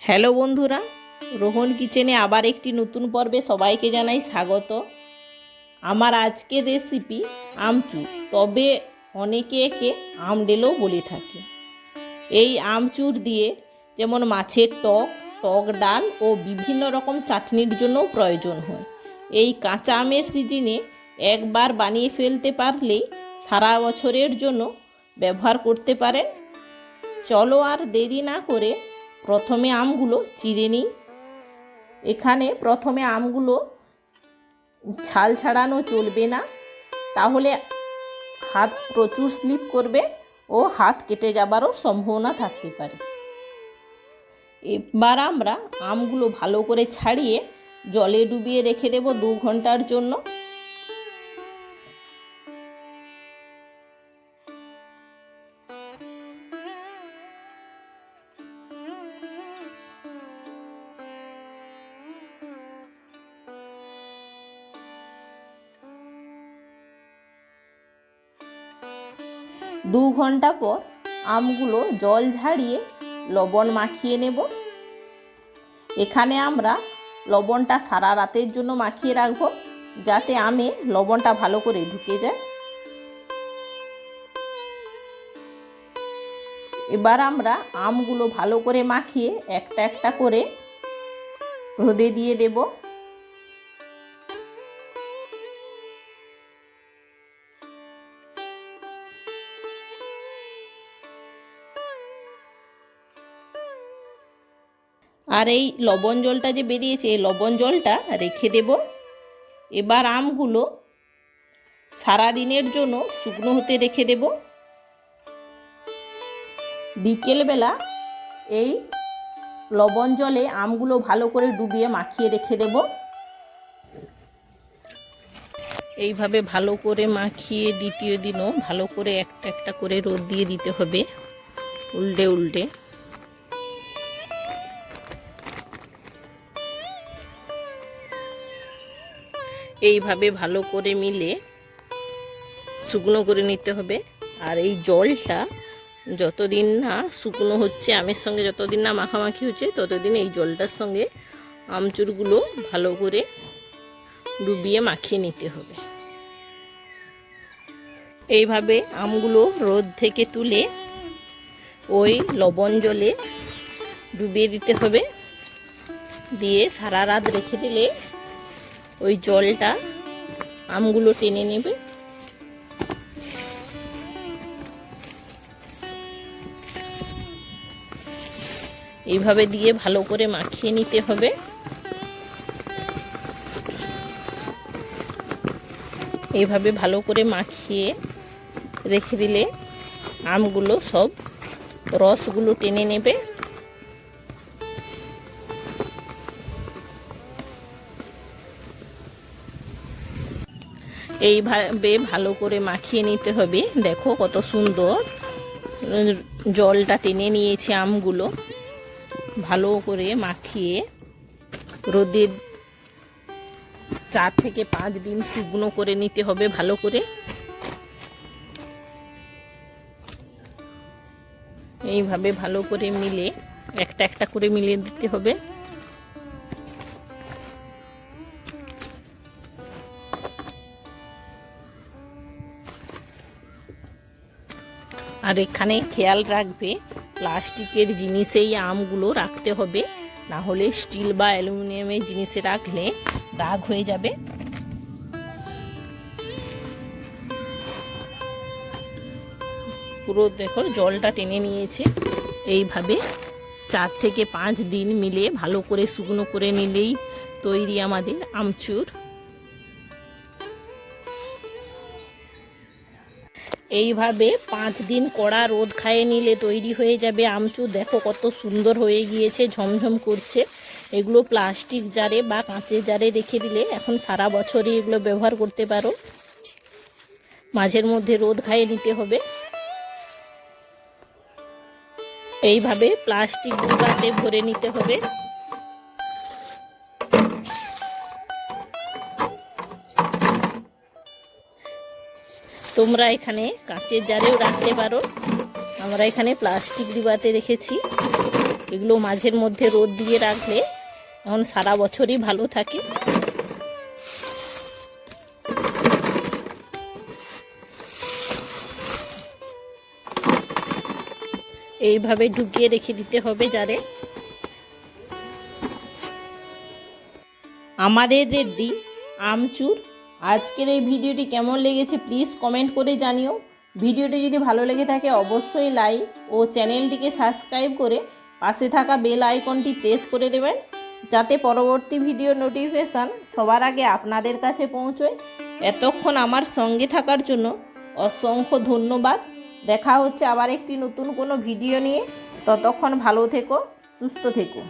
Hello বন্ধুরা, রোহন কিচেনে আবার একটি নতুন পর্বে সবাইকে জানাই স্বাগত। আমার আজকের রেসিপি আমচুর, তবে অনেকে একে আমডেলও বলে থাকে। এই আমচুর দিয়ে যেমন মাছের টক ডাল ও বিভিন্ন রকম চাটনির জন্যও প্রয়োজন হয়। এই কাঁচা আমের সিজনে একবার বানিয়ে ফেলতে পারলেই সারা বছরের জন্য ব্যবহার করতে পারেন। চলো আর দেরি না করে প্রথমে আমগুলো চিড়ে নিই। এখানে প্রথমে আমগুলো ছাল ছাড়ানো চলবে না, তাহলে হাত প্রচুর স্লিপ করবে ও হাত কেটে যাবারও সম্ভাবনা থাকতে পারে। এবার আমরা আমগুলো ভালো করে ছাড়িয়ে জলে ডুবিয়ে রেখে দেব 2 ঘন্টার জন্য। দু ঘন্টা পর আমগুলো জল ঝাড়িয়ে লবণ মাখিয়ে নেব। এখানে আমরা লবণটা সারা রাতের জন্য মাখিয়ে রাখব, যাতে আমে লবণটা ভালো করে ঢুকে যায়। এবার আমরা আমগুলো ভালো করে মাখিয়ে একটা একটা করে রোদে দিয়ে দেব। আর এই লবণ জলটা যে বেরিয়েছে, এই লবণ জলটা রেখে দেব। এবার আমগুলো সারা দিনের জন্য শুকনো হতে রেখে দেব। বিকেলবেলা এই লবণ জলে আমগুলো ভালো করে ডুবিয়ে মাখিয়ে রেখে দেব। এইভাবে ভালো করে মাখিয়ে দ্বিতীয় দিনও ভালো করে একটা একটা করে রোদ দিয়ে দিতে হবে, উল্টে উল্টে। এইভাবে ভালো করে মিলে শুকনো করে নিতে হবে। আর এই জলটা যতদিন না শুকনো হচ্ছে, আমের সঙ্গে যতদিন না মাখামাখি হচ্ছে, ততদিন এই জলটার সঙ্গে আমচুরগুলো ভালো করে ডুবিয়ে মাখিয়ে নিতে হবে। এইভাবে আমগুলো রোদ থেকে তুলে ওই লবণ জলে ডুবিয়ে দিতে হবে। দিয়ে সারা রাত রেখে দিলে ওই জলটা আমগুলো টেনে নেবে। এইভাবে দিয়ে ভালো করে মাখিয়ে নিতে হবে। এইভাবে ভালো করে মাখিয়ে রেখে দিলে আমগুলো সব রসগুলো টেনে নেবে। এইভাবে ভালো করে মাখিয়ে নিতে হবে। দেখো কত সুন্দর জলটা টেনে নিয়েছে আমগুলো। ভালো করে মাখিয়ে রোদে 4 থেকে 5 দিন শুকনো করে নিতে হবে ভালো করে। এইভাবে ভালো করে মিলে একটা একটা করে মিলিয়ে দিতে হবে। আর এখানে খেয়াল রাখবে, প্লাস্টিকের জিনিসেই আমগুলো রাখতে হবে, না হলে স্টিল বা অ্যালুমিনিয়ামের জিনিসে রাখলে দাগ হয়ে যাবে। পুরো দেখো জলটা টেনে নিয়েছে। এইভাবে 4 থেকে 5 দিন মিলে ভালো করে শুকনো করে নিলেই তৈরি আমাদের আমচুর। এইভাবে 5 দিন কড়া রোদ খাইয়ে নিলে তৈরি হয়ে যাবে আমচুর। দেখো কত সুন্দর হয়ে গিয়েছে, ঝমঝম করছে। এগুলো প্লাস্টিক জারে বা কাঁচের জারে রেখে দিলে এখন সারা বছরই এগুলো ব্যবহার করতে পারো। মাঝের মধ্যে রোদ খাইয়ে নিতে হবে। এইভাবে প্লাস্টিক ডিবাতে ভরে নিতে হবে। তোমরা এখানে কাঁচের জারেও রাখতে পারো, আমরা এখানে প্লাস্টিক ডিবাতে রেখেছি। এগুলো মাঝের মধ্যে রোদ দিয়ে রাখলে এখন সারা বছরই ভালো থাকে। এইভাবে ঢুকিয়ে রেখে দিতে হবে জারে। আমাদের রেডি আমচুর। আজকের এই ভিডিওটি কেমন লেগেছে প্লিজ কমেন্ট করে জানিও। ভিডিওটি যদি ভালো লেগে থাকে অবশ্যই লাইক ও চ্যানেলটিকে সাবস্ক্রাইব করে পাশে থাকা বেল আইকনটি প্রেস করে দেবেন, যাতে পরবর্তী ভিডিও নোটিফিকেশান সবার আগে আপনাদের কাছে পৌঁছয়। এতক্ষণ আমার সঙ্গে থাকার জন্য অসংখ্য ধন্যবাদ। দেখা হচ্ছে আবার একটি নতুন কোনো ভিডিও নিয়ে। ততক্ষণ ভালো থেকো, সুস্থ থেকো।